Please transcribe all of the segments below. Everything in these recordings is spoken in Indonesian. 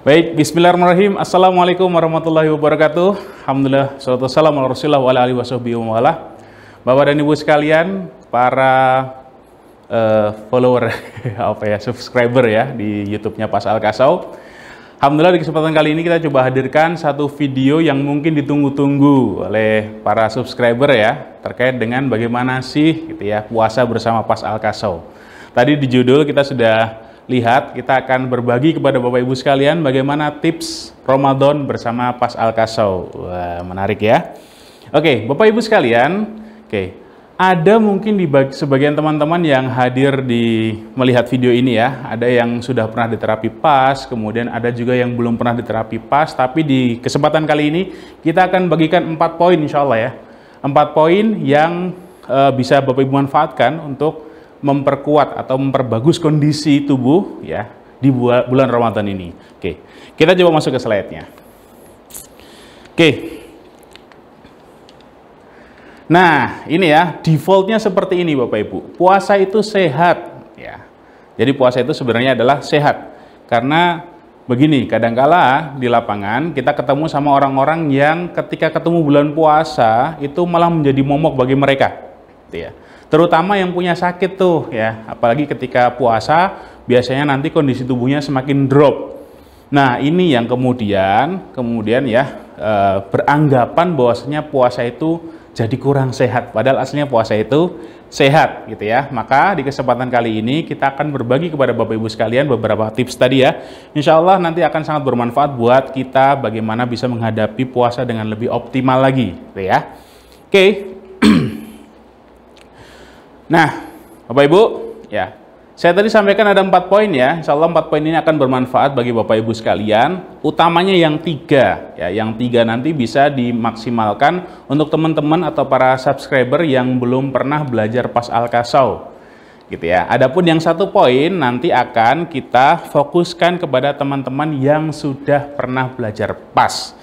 Baik, bismillahirrahmanirrahim. Assalamualaikum warahmatullahi wabarakatuh. Alhamdulillah, salatu wassalamu ala rasulillah wa ala alihi washabihi wa wala. Bapak dan Ibu sekalian, para follower, subscriber ya di YouTube-nya Pas Al-Kasau. Alhamdulillah, di kesempatan kali ini kita coba hadirkan satu video yang mungkin ditunggu-tunggu oleh para subscriber ya, terkait dengan bagaimana sih gitu ya puasa bersama Pas Al-Kasau. Tadi di judul kita sudah lihat, kita akan berbagi kepada Bapak Ibu sekalian bagaimana tips Ramadan bersama Pas Al-Kasau. Wah, menarik ya. Oke, Bapak Ibu sekalian, ada mungkin di sebagian teman-teman yang hadir di melihat video ini ya, ada yang sudah pernah diterapi PAS, kemudian ada juga yang belum pernah diterapi PAS, tapi di kesempatan kali ini kita akan bagikan 4 poin insya Allah ya. 4 poin yang bisa Bapak Ibu manfaatkan untuk memperkuat atau memperbagus kondisi tubuh ya di bulan Ramadan ini. Oke, kita coba masuk ke slide-nya. Oke. Nah, ini ya, defaultnya seperti ini Bapak Ibu. Puasa itu sehat ya. Jadi puasa itu sebenarnya adalah sehat. Karena begini, kadangkala di lapangan kita ketemu sama orang-orang yang ketika ketemu bulan puasa itu malah menjadi momok bagi mereka. Gitu ya. Terutama yang punya sakit tuh ya, apalagi ketika puasa biasanya nanti kondisi tubuhnya semakin drop. Nah, ini yang kemudian ya beranggapan bahwasanya puasa itu jadi kurang sehat, padahal aslinya puasa itu sehat gitu ya. Maka di kesempatan kali ini kita akan berbagi kepada Bapak Ibu sekalian beberapa tips tadi ya. Insya Allah nanti akan sangat bermanfaat buat kita bagaimana bisa menghadapi puasa dengan lebih optimal lagi gitu ya. Oke. Nah, Bapak Ibu, ya, saya tadi sampaikan ada 4 poin ya. Insya Allah 4 poin ini akan bermanfaat bagi Bapak Ibu sekalian. Utamanya yang 3, ya, yang 3 nanti bisa dimaksimalkan untuk teman-teman atau para subscriber yang belum pernah belajar Pas Al-Kasau, gitu ya. Adapun yang 1 poin nanti akan kita fokuskan kepada teman-teman yang sudah pernah belajar Pas.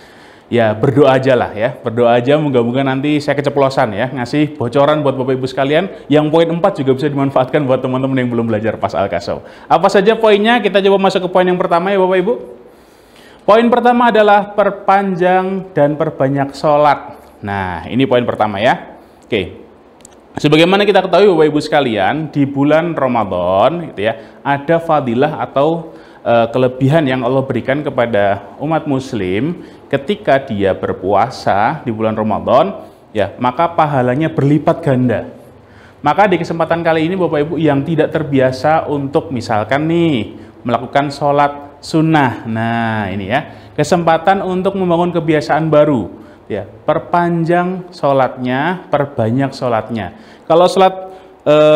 Ya, berdoa aja lah ya, berdoa aja, moga-moga nanti saya keceplosan ya, ngasih bocoran buat Bapak Ibu sekalian, yang poin 4 juga bisa dimanfaatkan buat teman-teman yang belum belajar Pas Al-Kasau. Apa saja poinnya? Kita coba masuk ke poin yang pertama ya Bapak Ibu. Poin pertama adalah perpanjang dan perbanyak sholat. Nah, ini poin pertama ya. Oke, sebagaimana kita ketahui Bapak Ibu sekalian, di bulan Ramadan gitu ya, ada fadilah atau kelebihan yang Allah berikan kepada umat muslim ketika dia berpuasa di bulan Ramadan ya, maka pahalanya berlipat ganda. Maka di kesempatan kali ini Bapak Ibu yang tidak terbiasa untuk misalkan nih melakukan sholat sunnah, nah ini ya kesempatan untuk membangun kebiasaan baru ya, perpanjang sholatnya, perbanyak sholatnya. Kalau sholat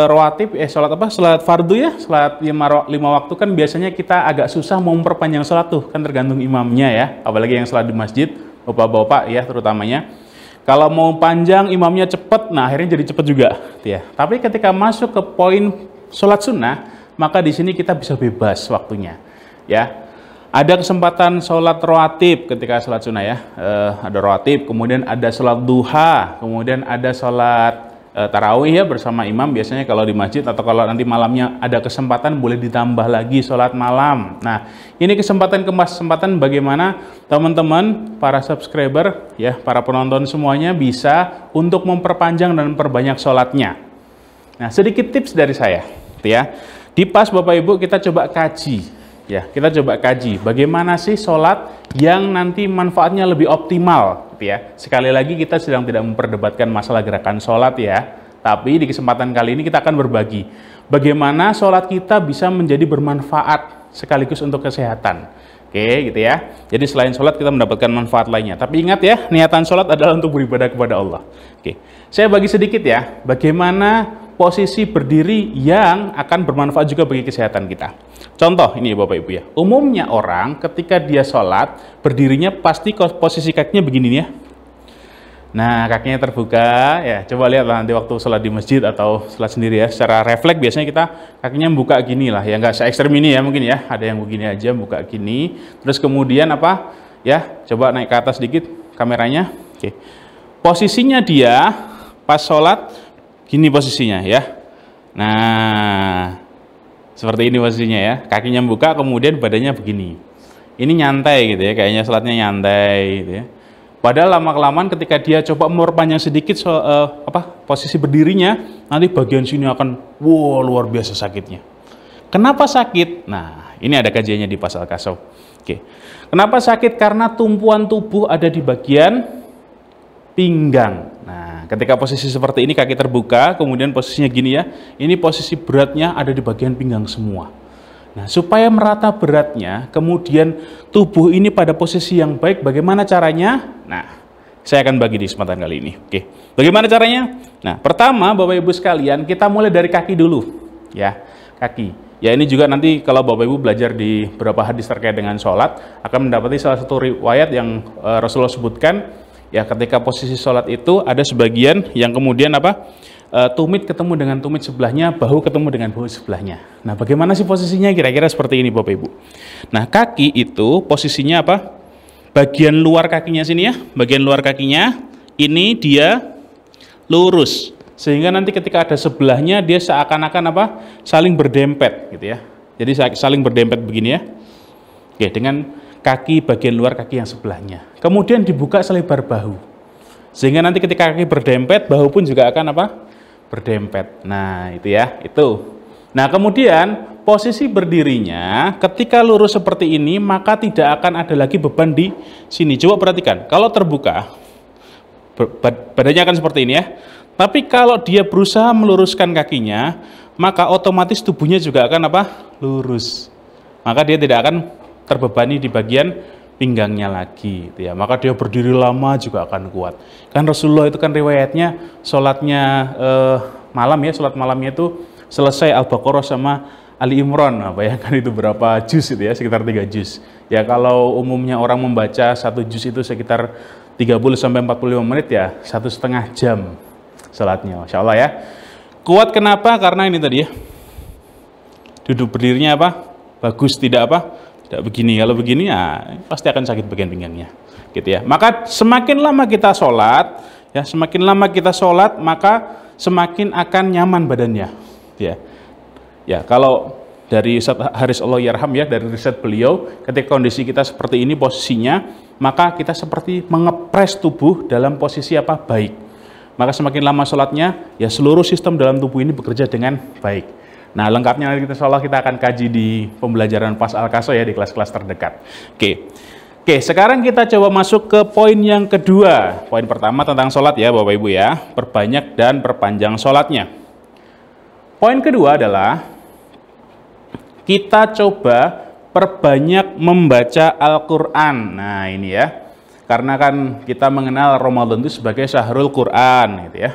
rawatib, sholat fardu ya, sholat 5 waktu kan biasanya kita agak susah mau memperpanjang sholat tuh, kan tergantung imamnya ya, apalagi yang sholat di masjid, bapak-bapak ya terutamanya. Kalau mau panjang imamnya cepet, nah akhirnya jadi cepet juga ya. Tapi ketika masuk ke poin sholat sunnah, maka di sini kita bisa bebas waktunya ya. Ada kesempatan sholat rawatib ketika sholat sunnah ya, ada rawatib, kemudian ada sholat duha, kemudian ada sholat tarawih ya bersama imam biasanya kalau di masjid, atau kalau nanti malamnya ada kesempatan boleh ditambah lagi sholat malam. Nah, ini kesempatan bagaimana teman-teman para subscriber ya, para penonton semuanya bisa untuk memperpanjang dan memperbanyak sholatnya. Nah, sedikit tips dari saya ya. Di Pas Bapak Ibu kita coba kaji ya, kita coba kaji bagaimana sih sholat yang nanti manfaatnya lebih optimal gitu ya. Sekali lagi kita sedang tidak memperdebatkan masalah gerakan sholat ya, tapi di kesempatan kali ini kita akan berbagi bagaimana sholat kita bisa menjadi bermanfaat sekaligus untuk kesehatan. Oke gitu ya, jadi selain sholat kita mendapatkan manfaat lainnya, tapi ingat ya, niatan sholat adalah untuk beribadah kepada Allah. Oke, saya bagi sedikit ya bagaimana posisi berdiri yang akan bermanfaat juga bagi kesehatan kita. Contoh ini Bapak Ibu ya, umumnya orang ketika dia sholat berdirinya pasti posisi kakinya begini nih ya. Nah, kakinya terbuka ya, coba lihatlah nanti waktu sholat di masjid atau sholat sendiri ya, secara refleks biasanya kita kakinya buka gini lah ya, nggak se-ekstrem ini ya mungkin ya, ada yang begini aja buka gini, terus kemudian apa ya, coba naik ke atas sedikit kameranya. Oke, posisinya dia pas sholat gini posisinya ya. Nah, seperti ini posisinya ya, kakinya buka kemudian badannya begini ini nyantai gitu ya, kayaknya sholatnya nyantai gitu ya. Padahal lama-kelamaan ketika dia coba memperpanjang sedikit posisi berdirinya, nanti bagian sini akan luar biasa sakitnya. Kenapa sakit? Nah, ini ada kajiannya di Pas Al-Kasau. Oke. Kenapa sakit? Karena tumpuan tubuh ada di bagian pinggang. Nah, ketika posisi seperti ini kaki terbuka, kemudian posisinya gini ya, ini posisi beratnya ada di bagian pinggang semua. Nah, supaya merata beratnya, kemudian tubuh ini pada posisi yang baik, bagaimana caranya? Nah, saya akan bagi di kesempatan kali ini. Oke, bagaimana caranya? Nah, pertama, Bapak Ibu sekalian, kita mulai dari kaki dulu, ya, kaki. Ya, ini juga nanti kalau Bapak Ibu belajar di beberapa hadis terkait dengan sholat, akan mendapati salah satu riwayat yang Rasulullah sebutkan, ya, ketika posisi sholat itu ada sebagian yang kemudian tumit ketemu dengan tumit sebelahnya, bahu ketemu dengan bahu sebelahnya. Nah, bagaimana sih posisinya? Kira-kira seperti ini Bapak Ibu. Nah, kaki itu posisinya apa? Bagian luar kakinya sini ya, bagian luar kakinya ini dia lurus. Sehingga nanti ketika ada sebelahnya dia seakan-akan saling berdempet gitu ya. Jadi saling berdempet begini ya. Oke, dengan kaki bagian luar kaki yang sebelahnya. Kemudian dibuka selebar bahu. Sehingga nanti ketika kaki berdempet, bahu pun juga akan berdempet. Nah, itu ya, itu. Nah, kemudian posisi berdirinya ketika lurus seperti ini, maka tidak akan ada lagi beban di sini. Coba perhatikan, kalau terbuka, badannya akan seperti ini ya. Tapi kalau dia berusaha meluruskan kakinya, maka otomatis tubuhnya juga akan lurus. Maka dia tidak akan terbebani di bagian pinggangnya lagi gitu ya. Maka dia berdiri lama juga akan kuat. Kan Rasulullah itu kan riwayatnya sholatnya malam ya, sholat malamnya itu selesai Al-Baqarah sama Ali Imran. Nah, bayangkan itu berapa juz itu ya, sekitar 3 juz. Ya, kalau umumnya orang membaca 1 juz itu sekitar 30-45 menit ya, 1,5 jam sholatnya, Masya Allah ya. Kuat kenapa? Karena ini tadi ya, duduk berdirinya bagus, tidak tidak begini. Kalau begini ya pasti akan sakit bagian pinggangnya gitu ya. Maka semakin lama kita sholat ya, semakin lama kita sholat maka semakin akan nyaman badannya ya. Ya, kalau dari Ustaz Haris Allah Yarham ya, dari riset beliau, ketika kondisi kita seperti ini posisinya, maka kita seperti mengepres tubuh dalam posisi baik. Maka semakin lama sholatnya ya, seluruh sistem dalam tubuh ini bekerja dengan baik. Nah, lengkapnya nanti insya Allah kita akan kaji di pembelajaran Pas Al-Kasau ya, di kelas-kelas terdekat. Oke, sekarang kita coba masuk ke poin yang kedua. Poin pertama tentang sholat ya Bapak Ibu ya, perbanyak dan perpanjang sholatnya. Poin kedua adalah kita coba perbanyak membaca Al-Quran. Nah, ini ya, karena kan kita mengenal Ramadan itu sebagai Syahrul Quran gitu ya.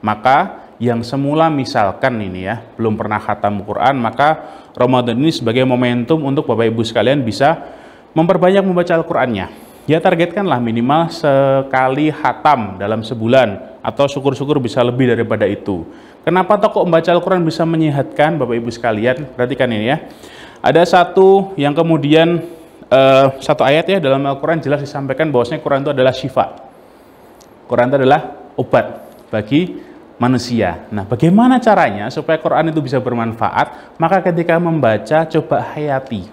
Maka yang semula misalkan ini ya, belum pernah khatam Quran, maka Ramadan ini sebagai momentum untuk Bapak Ibu sekalian bisa memperbanyak membaca Al-Qur'annya. Ya, targetkanlah minimal sekali khatam dalam sebulan, atau syukur-syukur bisa lebih daripada itu. Kenapa kok membaca Al-Quran bisa menyehatkan Bapak Ibu sekalian? Perhatikan ini ya. Ada satu yang kemudian satu ayat ya dalam Al-Quran jelas disampaikan bahwasanya Quran itu adalah syifa. Quran itu adalah obat bagi manusia. Nah, bagaimana caranya supaya Quran itu bisa bermanfaat? Maka ketika membaca coba hayati.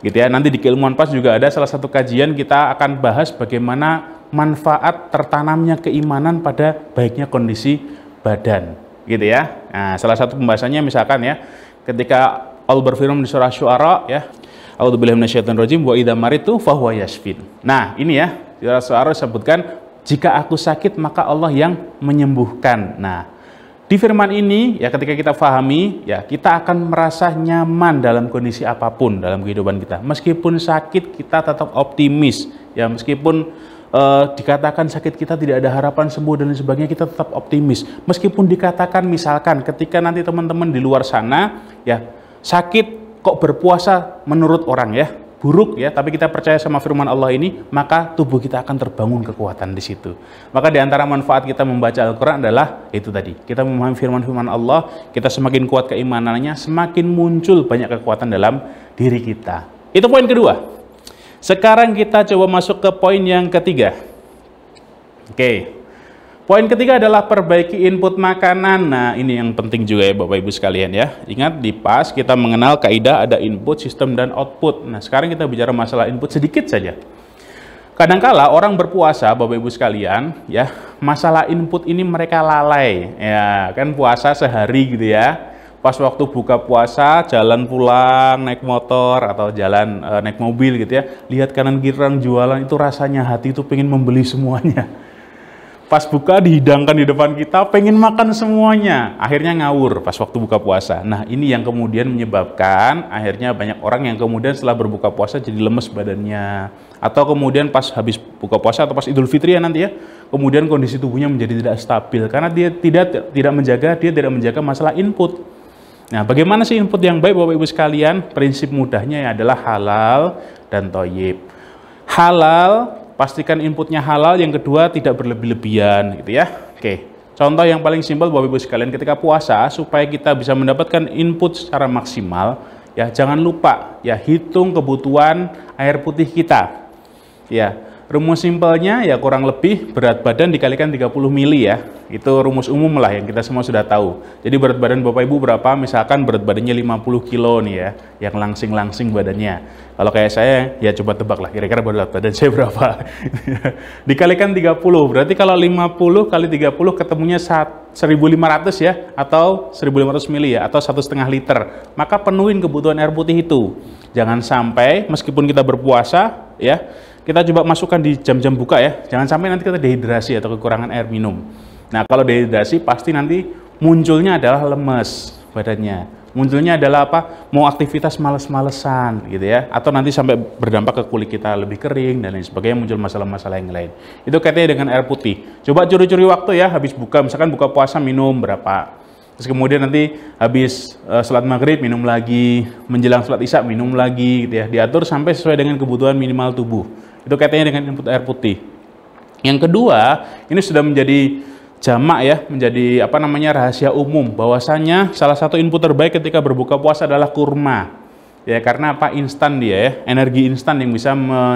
Gitu ya. Nanti di Keilmuan Pas juga ada salah satu kajian kita akan bahas bagaimana manfaat tertanamnya keimanan pada baiknya kondisi badan. Gitu ya. Nah, salah satu pembahasannya misalkan ya, ketika Allah berfirman di surah Syu'ara ya, A'udzubillahi minasyaitonirrajim wa idza maritu fahuwa yashfin. Nah, ini ya, di surah Syu'ara disebutkan jika aku sakit maka Allah yang menyembuhkan. Nah, di firman ini ya ketika kita pahami ya, kita akan merasa nyaman dalam kondisi apapun dalam kehidupan kita. Meskipun sakit kita tetap optimis ya, meskipun dikatakan sakit kita tidak ada harapan sembuh dan sebagainya, kita tetap optimis. Meskipun dikatakan misalkan ketika nanti teman-teman di luar sana ya sakit kok berpuasa menurut orang ya buruk ya, tapi kita percaya sama firman Allah ini, maka tubuh kita akan terbangun kekuatan di situ. Maka di antara manfaat kita membaca Al-Quran adalah itu tadi, kita memahami firman-firman Allah, kita semakin kuat keimanannya, semakin muncul banyak kekuatan dalam diri kita. Itu poin kedua. Sekarang kita coba masuk ke poin yang ketiga. Oke, Poin ketiga adalah perbaiki input makanan. Nah, ini yang penting juga ya Bapak Ibu sekalian ya. Ingat di PAS kita mengenal kaidah ada input, sistem, dan output. Nah, sekarang kita bicara masalah input sedikit saja. Kadangkala orang berpuasa, Bapak Ibu sekalian, ya, masalah input ini mereka lalai. Ya, kan puasa sehari gitu ya. Pas waktu buka puasa, jalan pulang, naik motor, atau jalan naik mobil gitu ya. Lihat kanan kiri orang jualan, itu rasanya hati itu pengen membeli semuanya. Pas buka dihidangkan di depan kita, pengen makan semuanya. Akhirnya ngawur pas waktu buka puasa. Nah, ini yang kemudian menyebabkan akhirnya banyak orang yang kemudian setelah berbuka puasa jadi lemes badannya. Atau kemudian pas habis buka puasa atau pas Idul Fitri ya nanti ya, kemudian kondisi tubuhnya menjadi tidak stabil. Karena dia tidak menjaga masalah input. Nah, bagaimana sih input yang baik Bapak Ibu sekalian? Prinsip mudahnya adalah halal dan thayyib. Halal, pastikan inputnya halal. Yang kedua, tidak berlebih-lebihan gitu ya. Oke. Contoh yang paling simpel Bapak Ibu sekalian, ketika puasa supaya kita bisa mendapatkan input secara maksimal, ya jangan lupa ya hitung kebutuhan air putih kita. Ya, rumus simpelnya ya kurang lebih berat badan dikalikan 30 mili ya. Itu rumus umum lah yang kita semua sudah tahu. Jadi berat badan Bapak Ibu berapa? Misalkan berat badannya 50 kilo nih ya, yang langsing-langsing badannya. Kalau kayak saya, ya coba tebak lah kira-kira berat badan saya berapa. Dikalikan 30, berarti kalau 50 kali 30 ketemunya 1.500 ya, atau 1.500 mili ya, atau 1,5 liter. Maka penuhin kebutuhan air putih itu. Jangan sampai meskipun kita berpuasa ya, kita coba masukkan di jam-jam buka ya, jangan sampai nanti kita dehidrasi atau kekurangan air minum. Nah, kalau dehidrasi pasti nanti munculnya adalah lemes badannya. Munculnya adalah apa? Mau aktivitas males-malesan gitu ya. Atau nanti sampai berdampak ke kulit kita lebih kering dan lain sebagainya, muncul masalah-masalah yang lain. Itu kaitannya dengan air putih. Coba curi-curi waktu ya, habis buka, misalkan buka puasa minum berapa. Terus kemudian nanti habis sholat maghrib minum lagi, menjelang sholat isya minum lagi gitu ya. Diatur sampai sesuai dengan kebutuhan minimal tubuh. Itu kaitannya dengan input air putih. Yang kedua, ini sudah menjadi jamak ya, menjadi apa namanya rahasia umum bahwasanya salah satu input terbaik ketika berbuka puasa adalah kurma. Ya, karena apa? Instan dia ya, energi instan yang bisa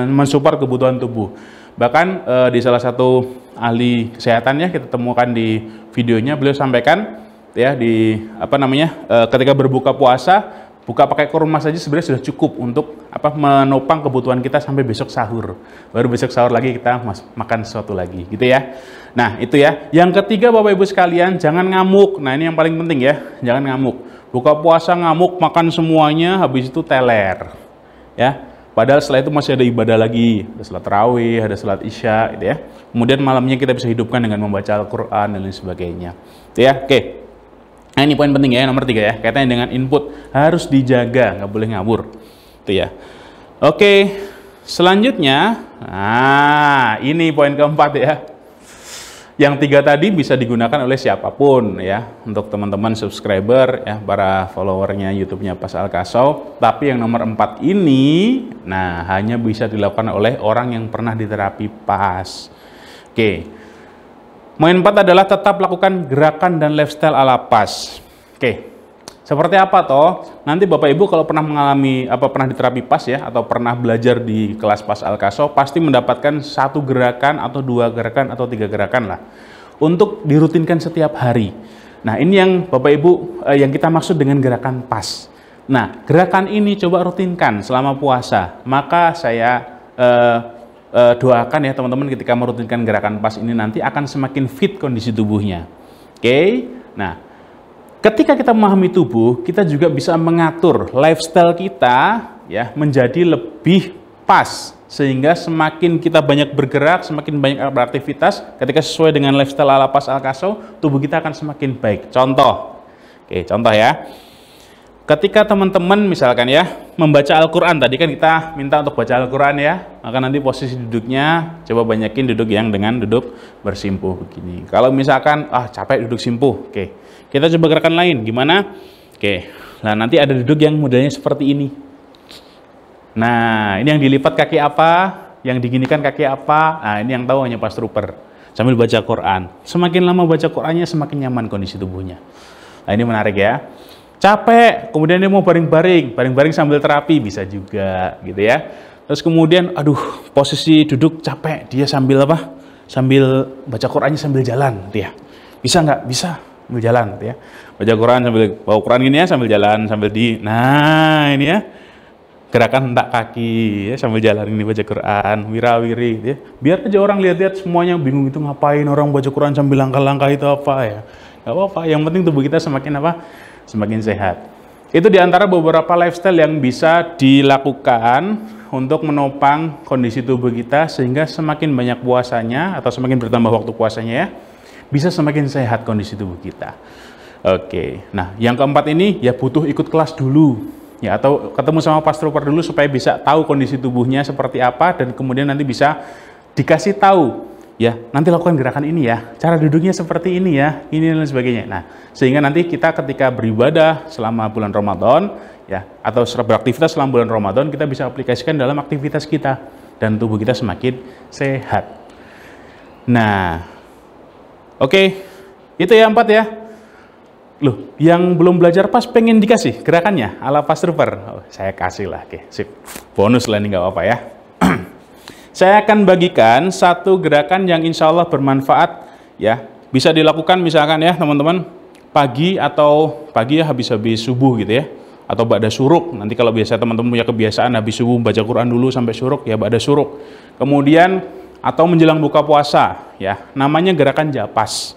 mensupport kebutuhan tubuh. Bahkan di salah satu ahli kesehatan ya, kita temukan di videonya, beliau sampaikan ya di apa namanya ketika berbuka puasa, buka pakai kurma saja sebenarnya sudah cukup untuk apa menopang kebutuhan kita sampai besok sahur. Baru besok sahur lagi kita makan sesuatu lagi, gitu ya. Nah, itu ya. Yang ketiga Bapak Ibu sekalian, jangan ngamuk. Nah, ini yang paling penting ya, jangan ngamuk. Buka puasa ngamuk, makan semuanya, habis itu teler. Ya. Padahal setelah itu masih ada ibadah lagi, ada salat tarawih, ada salat isya, gitu ya. Kemudian malamnya kita bisa hidupkan dengan membaca Al-Qur'an dan lain sebagainya. Itu ya. Oke. Nah, ini poin penting ya, nomor 3 ya, kaitannya dengan input harus dijaga, nggak boleh ngawur, itu ya. Oke, selanjutnya, nah ini poin keempat ya. Yang 3 tadi bisa digunakan oleh siapapun ya, untuk teman-teman subscriber ya, para followernya YouTube-nya PAS Al-Kasau. Tapi yang nomor 4 ini, nah hanya bisa dilakukan oleh orang yang pernah diterapi PAS. Oke. Poin 4 adalah tetap lakukan gerakan dan lifestyle ala PAS. Oke, seperti apa toh? Nanti Bapak Ibu kalau pernah mengalami pernah diterapi PAS ya, atau pernah belajar di kelas PAS Al-Kasau, pasti mendapatkan 1 gerakan atau 2 gerakan atau 3 gerakan lah untuk dirutinkan setiap hari. Nah, ini yang Bapak Ibu yang kita maksud dengan gerakan PAS. Nah, gerakan ini coba rutinkan selama puasa. Maka saya doakan ya teman-teman ketika merutinkan gerakan PAS ini nanti akan semakin fit kondisi tubuhnya. Oke. Nah, ketika kita memahami tubuh, kita juga bisa mengatur lifestyle kita ya menjadi lebih pas, sehingga semakin kita banyak bergerak, semakin banyak beraktivitas, ketika sesuai dengan lifestyle ala PAS Al-Kasau, tubuh kita akan semakin baik. Contoh. Oke, contoh ya. Ketika teman-teman misalkan ya membaca Al-Quran, tadi kan kita minta untuk baca Al-Quran ya, maka nanti posisi duduknya coba banyakin duduk yang dengan duduk bersimpuh begini. Kalau misalkan capek duduk simpuh, oke, kita coba gerakan lain gimana? Oke, nah nanti ada duduk yang modelnya seperti ini. Nah, ini yang dilipat kaki apa, yang diginikan kaki apa, nah ini yang tahu hanya PAS Trooper sambil baca Quran. Semakin lama baca Qurannya semakin nyaman kondisi tubuhnya. Nah, ini menarik ya. Capek, kemudian dia mau baring-baring sambil terapi bisa juga gitu ya. Terus kemudian aduh posisi duduk capek, dia sambil sambil baca Qurannya sambil jalan, gitu ya. Bisa nggak? Bisa, sambil jalan, gitu ya. Baca Quran sambil bawa Quran gini ya, sambil jalan, sambil nah ini ya, gerakan hentak kaki ya, sambil jalan ini baca Quran, wirawiri, gitu ya. Biar aja orang lihat-lihat semuanya bingung itu ngapain orang baca Quran sambil langkah-langkah itu apa ya. Nggak apa-apa, yang penting tubuh kita semakin apa? Semakin sehat. Itu diantara beberapa lifestyle yang bisa dilakukan untuk menopang kondisi tubuh kita sehingga semakin banyak puasanya atau semakin bertambah waktu puasanya ya, bisa semakin sehat kondisi tubuh kita. Oke, nah yang keempat ini ya butuh ikut kelas dulu ya, atau ketemu sama Pas Trooper dulu supaya bisa tahu kondisi tubuhnya seperti apa dan kemudian nanti bisa dikasih tahu ya, nanti lakukan gerakan ini ya, cara duduknya seperti ini ya, ini dan sebagainya. Nah, sehingga nanti kita ketika beribadah selama bulan Ramadan ya, atau beraktivitas selama bulan Ramadan, kita bisa aplikasikan dalam aktivitas kita dan tubuh kita semakin sehat. Nah, oke, itu ya 4 ya. Loh, yang belum belajar Pas pengen dikasih gerakannya ala Pas Trooper. Oh, saya kasih lah, oke, sip. Bonus lah ini nggak apa-apa ya. Saya akan bagikan satu gerakan yang insya Allah bermanfaat ya, bisa dilakukan misalkan ya teman-teman pagi atau pagi ya habis-habis subuh gitu ya, atau ba'da syuruk. Nanti kalau biasa teman-teman punya kebiasaan habis subuh baca Quran dulu sampai syuruk ya, ba'da syuruk. Kemudian atau menjelang buka puasa ya, namanya gerakan japas.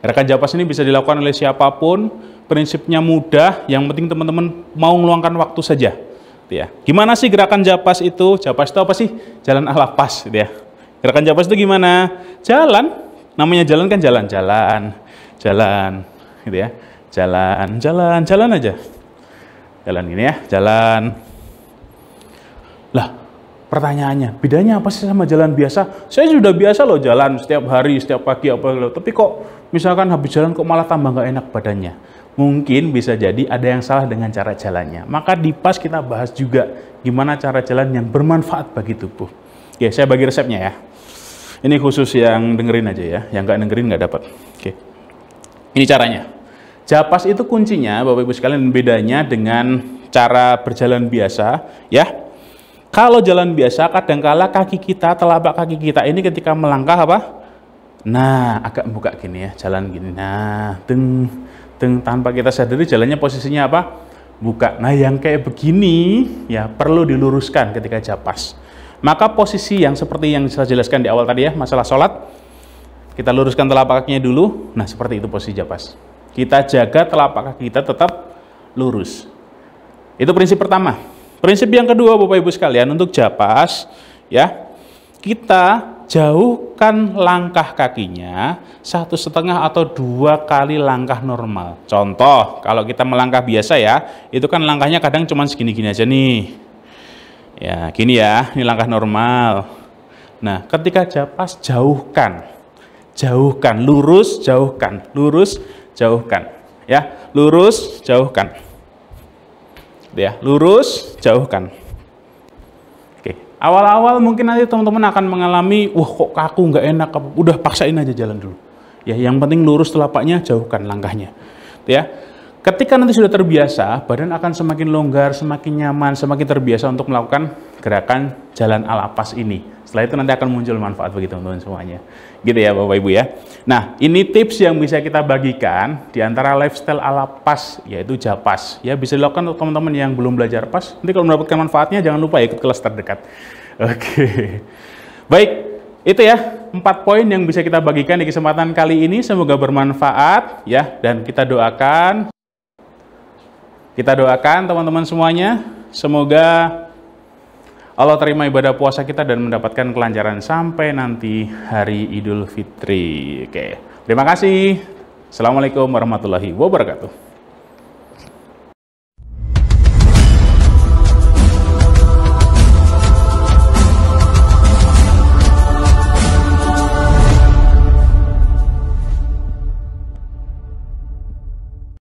Gerakan japas ini bisa dilakukan oleh siapapun, prinsipnya mudah, yang penting teman-teman mau meluangkan waktu saja. Ya. Gimana sih gerakan japas itu? Japas itu apa sih? Jalan ala Pas, gitu ya. Gerakan japas itu gimana? Jalan, namanya jalan kan jalan, gitu ya. Jalan aja. Jalan ini ya, jalan. Lah, pertanyaannya, bedanya apa sih sama jalan biasa? Saya sudah biasa loh jalan setiap hari, setiap pagi apa loh. Tapi kok misalkan habis jalan kok malah tambah nggak enak badannya? Mungkin bisa jadi ada yang salah dengan cara jalannya. Maka di Pas kita bahas juga gimana cara jalan yang bermanfaat bagi tubuh. Oke, saya bagi resepnya ya. Ini khusus yang dengerin aja ya, yang nggak dengerin nggak dapat. Oke, ini caranya. Japas itu kuncinya, Bapak Ibu sekalian, bedanya dengan cara berjalan biasa ya. Kalau jalan biasa, kadangkala kaki kita, telapak kaki kita ini ketika melangkah apa? Nah, agak buka gini ya, jalan gini. Nah, tanpa kita sadari jalannya posisinya apa? Buka. Nah, yang kayak begini ya perlu diluruskan ketika japas. Maka posisi yang seperti yang saya jelaskan di awal tadi ya, masalah sholat, kita luruskan telapak kakinya dulu. Nah, seperti itu posisi japas. Kita jaga telapak kaki kita tetap lurus. Itu prinsip pertama. Prinsip yang kedua, Bapak Ibu sekalian, untuk japas ya, kita jauhkan langkah kakinya 1,5 atau 2 kali langkah normal. Contoh, kalau kita melangkah biasa ya, itu kan langkahnya kadang cuma segini-gini aja nih. Ya, gini ya, ini langkah normal. Nah, ketika japas jauhkan, lurus, jauhkan, ya, lurus, jauhkan, ya, lurus, jauhkan. Awal-awal mungkin nanti teman-teman akan mengalami, wah kok kaku nggak enak, udah paksain aja jalan dulu. Ya, yang penting lurus telapaknya, jauhkan langkahnya. Ya, ketika nanti sudah terbiasa, badan akan semakin longgar, semakin nyaman, semakin terbiasa untuk melakukan gerakan jalan ala Pas ini. Setelah itu nanti akan muncul manfaat bagi teman-teman semuanya. Gitu ya Bapak Ibu ya. Nah, ini tips yang bisa kita bagikan di antara lifestyle ala Pas, yaitu japas. Ya, bisa dilakukan untuk teman-teman yang belum belajar Pas. Nanti kalau mendapatkan manfaatnya jangan lupa ikut kelas terdekat. Oke. Baik, itu ya 4 poin yang bisa kita bagikan di kesempatan kali ini. Semoga bermanfaat ya, dan kita doakan teman-teman semuanya, semoga Allah terima ibadah puasa kita dan mendapatkan kelancaran sampai nanti hari Idul Fitri. Oke, terima kasih. Assalamualaikum warahmatullahi wabarakatuh.